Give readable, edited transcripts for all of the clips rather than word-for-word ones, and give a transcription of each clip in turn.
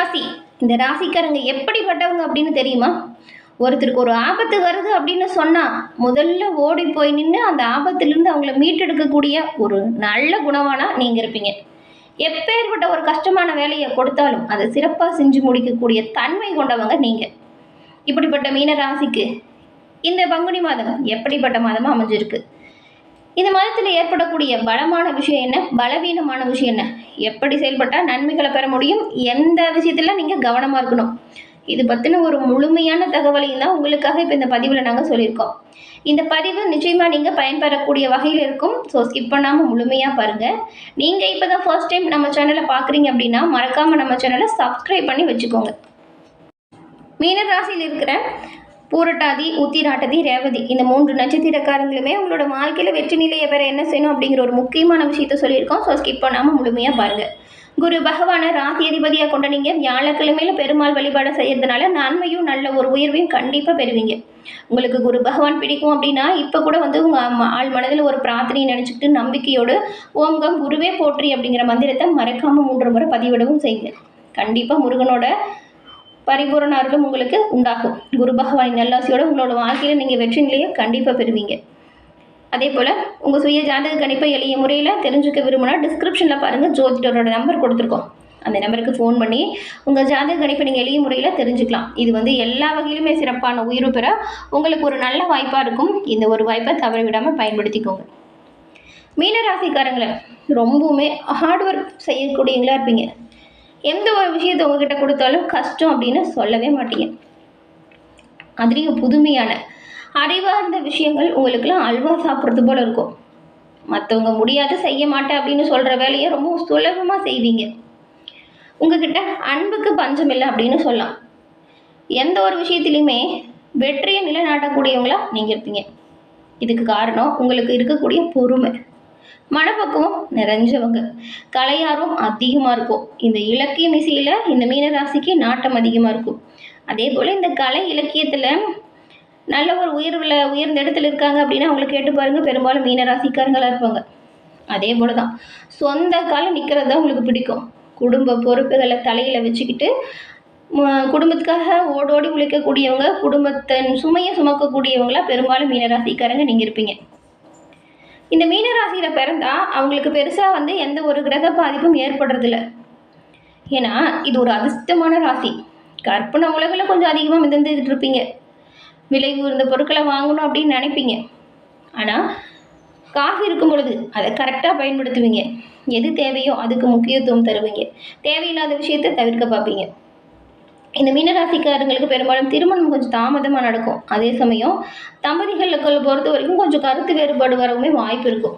ராசி. இந்த ராசிக்காரங்க எப்படிப்பட்டவங்க அப்படின்னு தெரியுமா? ஒருத்தருக்கு ஒரு ஆபத்து வருது அப்படின்னு சொன்னா முதல்ல ஓடி போய் நின்று அந்த ஆபத்திலிருந்து அவங்கள மீட்டெடுக்கக்கூடிய ஒரு நல்ல குணமானா நீங்க இருப்பீங்க. எப்பேற்பட்ட ஒரு கஷ்டமான வேலையை கொடுத்தாலும் அதை சிறப்பாக செஞ்சு முடிக்கக்கூடிய தன்மை கொண்டவங்க நீங்க. இப்படிப்பட்ட மீன ராசிக்கு இந்த பங்குனி மாதம் எப்படிப்பட்ட மாதமா அமைஞ்சிருக்கு? இந்த மாதத்தில் ஏற்படக்கூடிய பலமான விஷயம் என்ன, பலவீனமான விஷயம் என்ன, எப்படி செயல்பட்டால் நன்மைகளை பெற முடியும், எந்த விஷயத்துல நீங்கள் கவனமாக இருக்கணும், இது பற்றின ஒரு முழுமையான தகவலையும் தான் உங்களுக்காக இப்போ இந்த பதிவில் நாங்கள் சொல்லியிருக்கோம். இந்த பதிவு நிச்சயமாக நீங்கள் பயன்பெறக்கூடிய வகையில் இருக்கும். ஸோ ஸ்கிப் பண்ணாமல் முழுமையாக பாருங்கள். நீங்கள் இப்போ தான் ஃபர்ஸ்ட் டைம் நம்ம சேனலை பார்க்குறீங்க அப்படின்னா மறக்காமல் நம்ம சேனலை சப்ஸ்கிரைப் பண்ணி வச்சுக்கோங்க. மீன ராசியில் இருக்கிற பூரட்டாதி, உத்திராட்டதி, ரேவதி இந்த 3 நட்சத்திரக்காரங்களுமே உங்களோட வாழ்க்கையில் வெற்றி நிலையை பெற என்ன செய்யணும் அப்படிங்கிற ஒரு முக்கியமான விஷயத்த சொல்லியிருக்கோம். ஸோ ஸ்கிப் பண்ணாமல் முழுமையாக பாருங்கள். குரு பகவானை ராசி அதிபதியாக கொண்ட நீங்கள் வியாழக்கிழமையில் பெருமாள் வழிபாடு செய்யறதுனால நன்மையும் நல்ல ஒரு உயர்வையும் கண்டிப்பாக பெறுவீங்க. உங்களுக்கு குரு பகவான் பிடிக்கும் அப்படின்னா இப்போ கூட உங்கள் ஆள் மனதில் ஒரு பிரார்த்தனையை நினச்சிக்கிட்டு நம்பிக்கையோடு ஓம்கம் குருவே போற்றி அப்படிங்கிற மந்திரத்தை மறக்காமல் 3 முறை பதிவிடவும் செய்யுங்க. கண்டிப்பாக முருகனோட பரிபூரண அருளும் உங்களுக்கு உண்டாகும். குரு பகவானின் நல்லாசியோட உங்களோட வாழ்க்கையில் நீங்கள் வெற்றி நிலையை கண்டிப்பாக பெறுவீங்க. அதே போல் உங்கள் சுய ஜாதக கணிப்பை எளிய முறையில் தெரிஞ்சுக்க விரும்பினா டிஸ்கிரிப்ஷனில் பாருங்கள், ஜோதிடரோட நம்பர் கொடுத்துருக்கோம். அந்த நம்பருக்கு ஃபோன் பண்ணி உங்கள் ஜாதக கணிப்பை நீங்கள் எளிய முறையில் தெரிஞ்சுக்கலாம். இது எல்லா வகையிலுமே சிறப்பான உயர்வு பெற உங்களுக்கு ஒரு நல்ல வாய்ப்பாக இருக்கும். இந்த ஒரு வாய்ப்பை தவற விடாமல் பயன்படுத்திக்கோங்க. மீனராசிக்காரங்களை ரொம்பவுமே ஹார்ட் ஒர்க் செய்யக்கூடியவங்களா இருப்பீங்க. எந்த ஒரு விஷயத்தை உங்ககிட்ட கொடுத்தாலும் கஷ்டம் அப்படின்னு சொல்லவே மாட்டீங்க. அதுலேயும் புதுமையான அறிவார்ந்த விஷயங்கள் உங்களுக்குலாம் அல்வா சாப்பிட்றது போல இருக்கும். மற்றவங்க முடியாது செய்ய மாட்டேன் அப்படின்னு சொல்கிற வேலையை ரொம்ப சுலபமாக செய்வீங்க. உங்ககிட்ட அன்புக்கு பஞ்சம் இல்லை அப்படின்னு சொல்லலாம். எந்த ஒரு விஷயத்துலையுமே வெற்றியை நிலைநாட்டக்கூடியவங்களா நீங்கள் இருப்பீங்க. இதுக்கு காரணம் உங்களுக்கு இருக்கக்கூடிய பொறுமை, மனப்பக்குவம் நிறைஞ்சவங்க, கலையார்வம் அதிகமாக இருக்கும். இந்த இலக்கிய இசையில் இந்த மீனராசிக்கு நாட்டம் அதிகமாக இருக்கும். அதே போல் இந்த கலை இலக்கியத்தில் நல்ல ஒரு உயர்ந்த இடத்துல இருக்காங்க அப்படின்னா அவங்களை கேட்டு பாருங்கள், பெரும்பாலும் மீனராசிக்காரங்களாக இருப்பாங்க. அதே போல் தான் சொந்த காலம் நிற்கிறது தான் உங்களுக்கு பிடிக்கும். குடும்ப பொறுப்புகளை தலையில் வச்சுக்கிட்டு குடும்பத்துக்காக ஓடோடி உழைக்கக்கூடியவங்க, குடும்பத்தின் சுமையை சுமக்கக்கூடியவங்களா பெரும்பாலும் மீனராசிக்காரங்க நீங்கள் இருப்பீங்க. இந்த மீனராசியில் பிறந்தா அவங்களுக்கு பெருசாக எந்த ஒரு கிரக பாதிப்பும் ஏற்படுறதில்ல. ஏன்னா இது ஒரு அதிர்ஷ்டமான ராசி. கற்பனை உலகில் கொஞ்சம் அதிகமாக மிதந்துக்கிட்டு இருப்பீங்க. விலை உயர்ந்த பொருட்களை வாங்கணும் அப்படின்னு நினைப்பீங்க. ஆனால் காசு இருக்கும் பொழுது அதை கரெக்டாக பயன்படுத்துவீங்க. எது தேவையோ அதுக்கு முக்கியத்துவம் தருவீங்க. தேவையில்லாத விஷயத்தை தவிர்க்க பார்ப்பீங்க. இந்த மீனராசிக்காரங்களுக்கு பெரும்பாலும் திருமணம் கொஞ்சம் தாமதமாக நடக்கும். அதே சமயம் தம்பதிகளுக்கு பொறுத்த வரைக்கும் கொஞ்சம் கருத்து வேறுபாடு வரவுமே வாய்ப்பு இருக்கும்.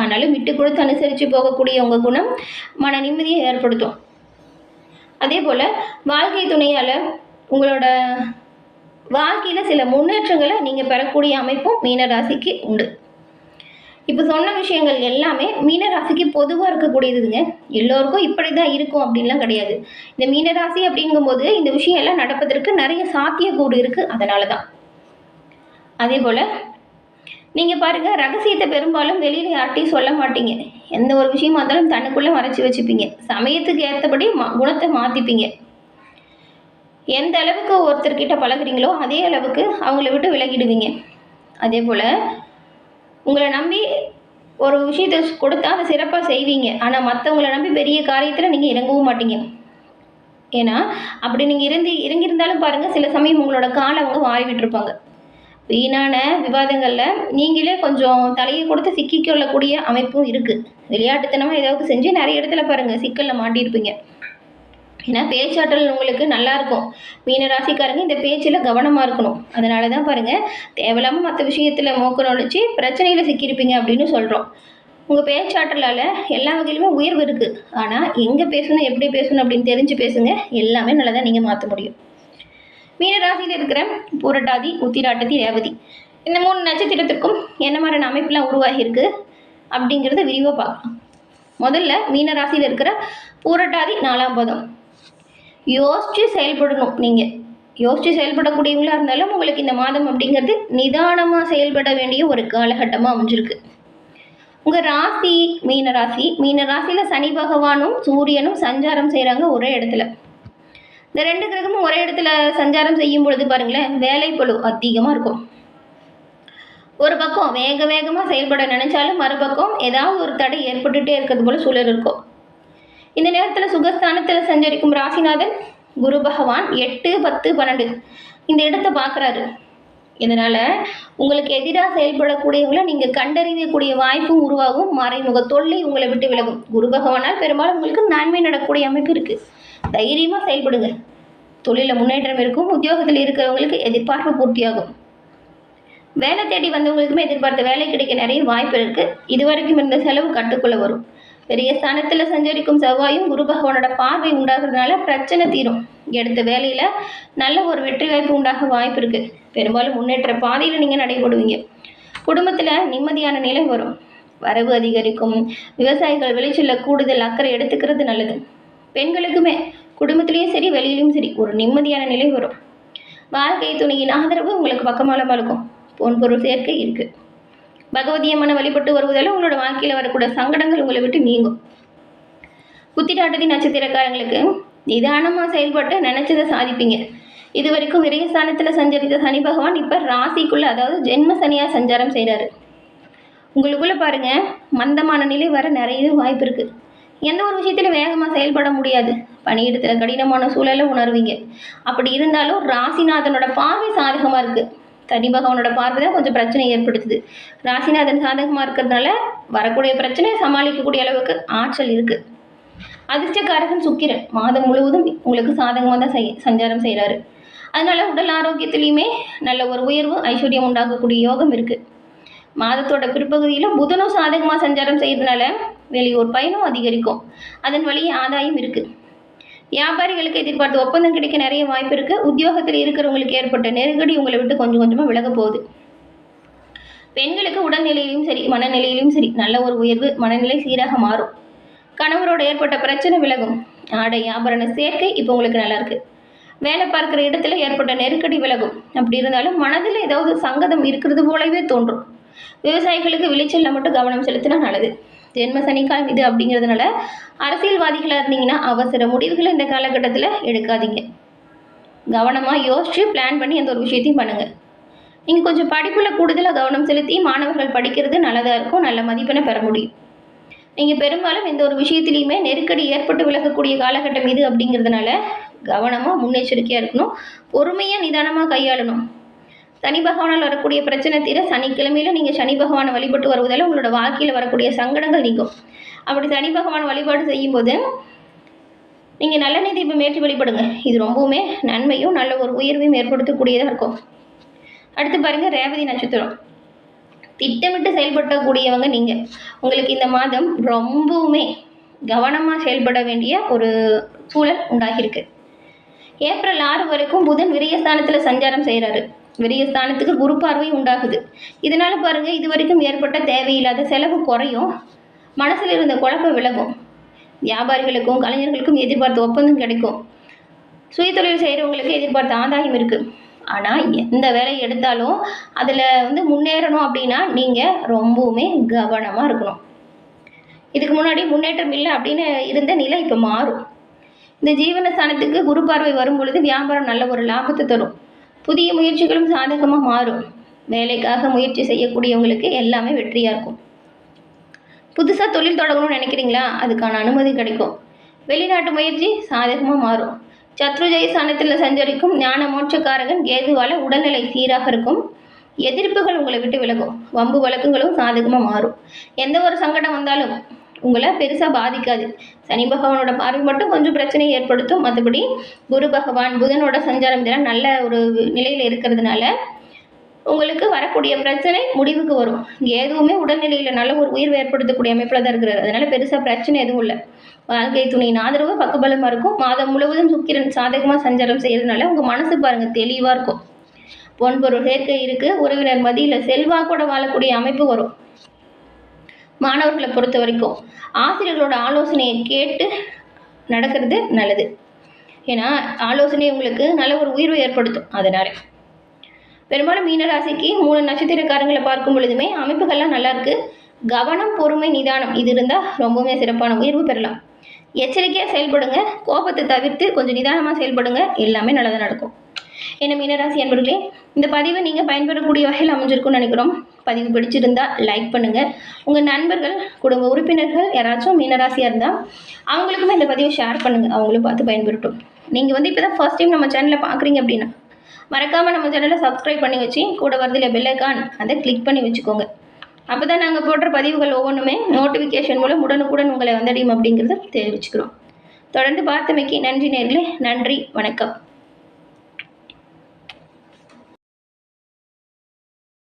ஆனாலும் விட்டு கொடுத்து அனுசரித்து போகக்கூடிய உங்கள் குணம் மன நிம்மதியை ஏற்படுத்தும். அதே போல் வாழ்க்கை துணையால் உங்களோட வாழ்க்கையில் சில முன்னேற்றங்களை நீங்கள் பெறக்கூடிய அமைப்பும் மீனராசிக்கு உண்டு. இப்போ சொன்ன விஷயங்கள் எல்லாமே மீனராசிக்கு பொதுவாக இருக்கக்கூடியதுங்க. எல்லோருக்கும் இப்படி தான் இருக்கும் அப்படின்லாம் கிடையாது. இந்த மீனராசி அப்படிங்கும்போது இந்த விஷயம் எல்லாம் நடப்பதற்கு நிறைய சாத்தியக்கூறு இருக்குது. அதனால தான். அதே போல் நீங்கள் பாருங்கள், ரகசியத்தை பெரும்பாலும் வெளியில் யார்ட்டையும் சொல்ல மாட்டீங்க. எந்த ஒரு விஷயமா இருந்தாலும் தன்னுக்குள்ளே மறைச்சி வச்சுப்பீங்க. சமயத்துக்கு ஏற்றபடி குணத்தை மாற்றிப்பீங்க. எந்த அளவுக்கு ஒருத்தர்கிட்ட பழகுறீங்களோ அதே அளவுக்கு அவங்கள விட்டு விலகிடுவீங்க. அதே போல் உங்களை நம்பி ஒரு விஷயத்தை கொடுத்தா அதை சிறப்பாக செய்வீங்க. ஆனால் மற்றவங்களை நம்பி பெரிய காரியத்தில் நீங்கள் இறங்கவும் மாட்டீங்க. ஏன்னா அப்படி நீங்கள் இறங்கியிருந்தாலும் பாருங்கள், சில சமயம் உங்களோட காலை அவங்க வாரி விட்டுருப்பாங்க. வீணான விவாதங்களில் நீங்களே கொஞ்சம் தலையை கொடுத்து சிக்கிக்கொள்ளக்கூடிய அமைப்பும் இருக்குது. விளையாட்டுத்தனமாக ஏதாவது செஞ்சு நிறைய இடத்துல பாருங்கள் சிக்கலில் மாட்டியிருப்பீங்க. ஏன்னா பேச்சாற்றல் உங்களுக்கு நல்லாயிருக்கும். மீனராசிக்காரங்க இந்த பேச்சில் கவனமாக இருக்கணும். அதனால தான் பாருங்கள், தேவையில்லாமல் மற்ற விஷயத்தில் மோக்க நுழைச்சி பிரச்சனையில் சிக்கியிருப்பீங்க அப்படின்னு சொல்கிறோம். உங்கள் பேச்சாற்றலால் எல்லா வகையிலுமே உயர்வு இருக்குது. ஆனால் எங்கே பேசணும், எப்படி பேசணும் அப்படின்னு தெரிஞ்சு பேசுங்க. எல்லாமே நல்லதாக நீங்கள் மாற்ற முடியும். மீனராசியில் இருக்கிற பூரட்டாதி, உத்திராட்டதி, ரேவதி இந்த 3 நட்சத்திரத்திற்கும் என்ன மாதிரியான அமைப்பெலாம் உருவாகியிருக்கு அப்படிங்கிறத விரிவாக பார்க்கலாம். முதல்ல மீனராசியில் இருக்கிற பூரட்டாதி 4ஆம் பாதம். யோசித்து செயல்படணும். நீங்கள் யோசித்து செயல்படக்கூடியவங்களாக இருந்தாலும் உங்களுக்கு இந்த மாதம் அப்படிங்கிறது நிதானமாக செயல்பட வேண்டிய ஒரு காலகட்டமாக அமைஞ்சிருக்கு. உங்கள் ராசி மீனராசி. மீனராசியில் சனி பகவானும் சூரியனும் சஞ்சாரம் செய்கிறாங்க ஒரே இடத்துல. இந்த 2 கிரகமும் ஒரே இடத்துல சஞ்சாரம் செய்யும் பொழுது பாருங்களேன், வேலைப்பளு அதிகமாக இருக்கும். ஒரு பக்கம் வேகமாக செயல்பட நினைச்சாலும் மறுபக்கம் ஏதாவது ஒரு தடை ஏற்பட்டுட்டே இருக்கிறது போல சூழல் இருக்கும். இந்த நேரத்தில் சுகஸ்தானத்தில் சஞ்சரிக்கும் ராசிநாதன் குரு பகவான் 8, 10, 12 இந்த இடத்தை பார்க்குறாரு. இதனால் உங்களுக்கு எதிராக செயல்படக்கூடியவங்களை நீங்கள் கண்டறியக்கூடிய வாய்ப்பும் உருவாகும். மறைமுக தொல்லை உங்களை விட்டு விலகும். குரு பகவானால் பெரும்பாலும் உங்களுக்கு நன்மை நடக்கக்கூடிய அமைப்பு இருக்குது. தைரியமாக செயல்படுங்க. தொழிலில் முன்னேற்றம் இருக்கும். உத்தியோகத்தில் இருக்கிறவங்களுக்கு எதிர்பார்ப்பு பூர்த்தியாகும். வேலை தேடி வந்தவங்களுக்குமே எதிர்பார்த்த வேலை கிடைக்க நிறைய வாய்ப்பு இருக்குது. இதுவரைக்கும் இருந்த செலவு கட்டுக்குள்ளே வரும். பெரிய ஸ்தானத்தில் சஞ்சரிக்கும் செவ்வாயும் குரு பகவானோட பார்வை உண்டாகிறதுனால பிரச்சனை தீரும். எடுத்த வேலையில் நல்ல ஒரு வெற்றி வாய்ப்பு உண்டாக வாய்ப்பு இருக்குது. பெரும்பாலும் முன்னேற்ற பாதையில் நீங்கள் நடைபெறுவீங்க. குடும்பத்தில் நிம்மதியான நிலை வரும். வரவு அதிகரிக்கும். விவசாயிகள் விளைச்சலில் கூடுதல் அக்கறை எடுத்துக்கிறது நல்லது. பெண்களுக்குமே குடும்பத்திலையும் சரி வெளியிலையும் சரி ஒரு நிம்மதியான நிலை வரும். வாழ்க்கை துணையின் ஆதரவு உங்களுக்கு பக்கமாலமாக இருக்கும். பொன்பொருள் சேர்க்கை இருக்குது. பகவதி அம்மனை வழிபட்டு வருவதால் உங்களோட வாழ்க்கையில் வரக்கூடிய சங்கடங்கள் உங்களை விட்டு நீங்கும். புத்திராட்டதி நட்சத்திரக்காரங்களுக்கு நிதானமாக செயல்பட்டு நினைச்சதை சாதிப்பீங்க. இது வரைக்கும் விரயஸ்தானத்தில் சஞ்சரித்த சனி பகவான் இப்போ ராசிக்குள்ளே, அதாவது ஜென்ம சனியாக சஞ்சாரம் செய்கிறாரு. உங்களுக்குள்ளே பாருங்கள், மந்தமான நிலை வர நிறைய வாய்ப்பு இருக்குது. எந்த ஒரு விஷயத்திலும் வேகமாக செயல்பட முடியாது. பணியிடத்தில் கடினமான சூழலை உணர்வீங்க. அப்படி இருந்தாலும் ராசிநாதனோட பார்வை சாதகமாக இருக்குது. சனி பகவானோட பார்வை தான் கொஞ்சம் பிரச்சனை ஏற்படுத்துது. ராசிநாதன் சாதகமாக இருக்கிறதுனால வரக்கூடிய பிரச்சனையை சமாளிக்கக்கூடிய அளவுக்கு ஆற்றல் இருக்குது. அதிர்ஷ்டக்காரகன் சுக்கிரன் மாதம் முழுவதும் உங்களுக்கு சாதகமாக தான் சஞ்சாரம் செய்கிறாரு. அதனால் உடல் ஆரோக்கியத்திலையுமே நல்ல ஒரு உயர்வு ஐஸ்வர்யம் உண்டாகக்கூடிய யோகம் இருக்குது. மாதத்தோட பிற்பகுதியில் புதனும் சாதகமாக சஞ்சாரம் செய்கிறதுனால வெளியூர் பயணம் அதிகரிக்கும். அதன் வழியே ஆதாயம் இருக்குது. வியாபாரிகளுக்கு எதிர்பார்த்த ஒப்பந்தம் கிடைக்க நிறைய வாய்ப்பு இருக்குது. உத்தியோகத்தில் இருக்கிறவங்களுக்கு ஏற்பட்ட நெருக்கடி உங்களை விட்டு கொஞ்சம் கொஞ்சமாக விலக போகுது. பெண்களுக்கு உடல்நிலையிலும் சரி மனநிலையிலும் சரி நல்ல ஒரு உயர்வு, மனநிலை சீராக மாறும். கணவரோட ஏற்பட்ட பிரச்சனை விலகும். ஆடை ஆபரண சேர்க்கை இப்போ உங்களுக்கு நல்லா இருக்குது. வேலை பார்க்குற இடத்துல ஏற்பட்ட நெருக்கடி விலகும். அப்படி இருந்தாலும் மனதில் ஏதாவது சங்கடம் இருக்கிறது போலவே தோன்றும். விவசாயிகளுக்கு விளைச்சலில் மட்டும் கவனம் செலுத்தினா நல்லது. ஜென்ம சனிக்காலம் இது அப்படிங்கிறதுனால அரசியல்வாதிகளாக இருந்தீங்கன்னா அவசர முடிவுகளை இந்த காலகட்டத்தில் எடுக்காதீங்க. கவனமாக யோசித்து பிளான் பண்ணி எந்த ஒரு விஷயத்தையும் பண்ணுங்கள். நீங்கள் கொஞ்சம் படிப்பில் கூடுதலாக கவனம் செலுத்தி மாணவர்கள் படிக்கிறது நல்லதாக இருக்கும். நல்ல மதிப்பெண்ணை பெற முடியும். நீங்கள் பெரும்பாலும் எந்த ஒரு விஷயத்துலையுமே நெருக்கடி ஏற்பட்டு விலகக்கூடிய காலகட்டம் இது அப்படிங்கிறதுனால கவனமாக முன்னெச்சரிக்கையாக இருக்கணும். பொறுமையாக நிதானமாக கையாளணும். சனி பகவானால் வரக்கூடிய பிரச்சனை தீர சனிக்கிழமையில் நீங்கள் சனி பகவானை வழிபட்டு வருவதால் உங்களோட வாழ்க்கையில் வரக்கூடிய சங்கடங்கள் நீங்கும். அப்படி சனி பகவான் வழிபாடு செய்யும்போது நீங்கள் நல்லெண்ணெய் தீபம் ஏற்றி வழிபடுங்க. இது ரொம்பவுமே நன்மையும் நல்ல ஒரு உயர்வையும் ஏற்படுத்தக்கூடியதாக இருக்கும். அடுத்து பாருங்கள், ரேவதி நட்சத்திரம். திட்டமிட்டு செயல்படக்கூடியவங்க நீங்கள். உங்களுக்கு இந்த மாதம் ரொம்பவுமே கவனமாக செயல்பட வேண்டிய ஒரு சூழல் உண்டாகியிருக்கு. ஏப்ரல் 6 வரைக்கும் புதன் விரயஸ்தானத்தில் சஞ்சாரம் செய்கிறாரு. விரயஸ்தானத்துக்கு குரு பார்வை உண்டாகுது. இதனால் பாருங்கள், இது வரைக்கும் ஏற்பட்ட தேவையில்லாத செலவு குறையும். மனசில் இருந்த குழப்பம் விலகும். வியாபாரிகளுக்கும் கலைஞர்களுக்கும் எதிர்பார்த்த ஒப்பந்தம் கிடைக்கும். சுயதொழில் செய்கிறவங்களுக்கு எதிர்பார்த்த ஆதாயம் இருக்குது. ஆனால் எந்த வேலை எடுத்தாலும் அதில் முன்னேறணும் அப்படின்னா நீங்கள் ரொம்பவுமே கவனமாக இருக்கணும். இதுக்கு முன்னாடி முன்னேற்றம் இல்லை அப்படின்னு இருந்த நிலை இப்போ மாறும். இந்த ஜீவனஸ்தானத்துக்கு குரு பார்வை வரும் பொழுது வியாபாரம் நல்ல ஒரு லாபத்தை தரும். புதிய முயற்சிகளும் சாதகமாக மாறும். வேலைக்காக முயற்சி செய்யக்கூடியவங்களுக்கு எல்லாமே வெற்றியாக இருக்கும். புதுசாக தொழில் தொடங்கணும்னு நினைக்கிறீங்களா? அதுக்கான அனுமதி கிடைக்கும். வெளிநாட்டு முயற்சி சாதகமாக மாறும். சத்ருஜய ஸ்தானத்தில் சஞ்சரிக்கும் ஞான மோட்சக்காரகன் கேதுவால் உடல்நிலை சீராக இருக்கும். எதிர்ப்புகள் உங்களை விட்டு விலகும். வம்பு வழக்குகளும் சாதகமாக மாறும். எந்த ஒரு சங்கடம் வந்தாலும் உங்களை பெருசாக பாதிக்காது. சனி பகவானோட பார்வை மட்டும் கொஞ்சம் பிரச்சனையை ஏற்படுத்தும். மற்றபடி குரு பகவான் புதனோட சஞ்சாரம் இதெல்லாம் நல்ல ஒரு நிலையில் இருக்கிறதுனால உங்களுக்கு வரக்கூடிய பிரச்சனை முடிவுக்கு வரும். எதுவுமே உடல்நிலையில் நல்ல ஒரு உயர்வு ஏற்படுத்தக்கூடிய அமைப்பில் தான் இருக்கிறார். அதனால் பெருசாக பிரச்சனை எதுவும் இல்லை. வாழ்க்கை துணையின் ஆதரவு பக்கபலமாக இருக்கும். மாதம் முழுவதும் சுக்கிரன் சாதகமாக சஞ்சாரம் செய்கிறதுனால உங்கள் மனசு பாருங்கள் தெளிவாக இருக்கும். பொன்பொருள் சேர்க்கை இருக்குது. உறவினர் மத்தியில் செல்வாக்கோட வாழக்கூடிய அமைப்பு வரும். மாணவர்களை பொறுத்த வரைக்கும் ஆசிரியர்களோட ஆலோசனையை கேட்டு நடக்கிறது நல்லது. ஏன்னா ஆலோசனை உங்களுக்கு நல்ல ஒரு உயர்வை ஏற்படுத்தும். அதனால் பெரும்பாலும் மீனராசிக்கு 3 நட்சத்திரக்காரங்களை பார்க்கும் பொழுதுமே அமைப்புகள்லாம் நல்லா இருக்குது. கவனம், பொறுமை, நிதானம் இது இருந்தால் ரொம்பவுமே சிறப்பான உயர்வு பெறலாம். எச்சரிக்கையாக செயல்படுங்க. கோபத்தை தவிர்த்து கொஞ்சம் நிதானமாக செயல்படுங்க. எல்லாமே நல்லதாக நடக்கும். என்ன மீனராசி அன்பர்களே, இந்த பதிவை நீங்கள் பயன்பெறக்கூடிய வகையில் அமைஞ்சிருக்கும்னு நினைக்கிறோம். பதிவு பிடிச்சிருந்தா லைக் பண்ணுங்கள். உங்கள் நண்பர்கள், குடும்ப உறுப்பினர்கள் யாராச்சும் மீனராசியாக இருந்தால் அவங்களுக்குமே இந்த பதிவை ஷேர் பண்ணுங்கள். அவங்களும் பார்த்து பயன்பெறட்டும். நீங்கள் இப்போ தான் ஃபர்ஸ்ட் டைம் நம்ம சேனலில் பார்க்குறீங்க அப்படின்னா மறக்காமல் நம்ம சேனலை சப்ஸ்கிரைப் பண்ணி வச்சு கூட வரதில்லை பெல் ஐக்கான் அதை கிளிக் பண்ணி வச்சுக்கோங்க. அப்போ தான் நாங்கள் போடுற பதிவுகள் ஒவ்வொன்றுமே நோட்டிஃபிகேஷன் மூலம் உடனுக்குடன் உங்களை வந்தடையும் அப்படிங்கிறத தெரிவிச்சுக்கிறோம். தொடர்ந்து பார்த்தமைக்கு நன்றி நேயர்களே. நன்றி, வணக்கம்.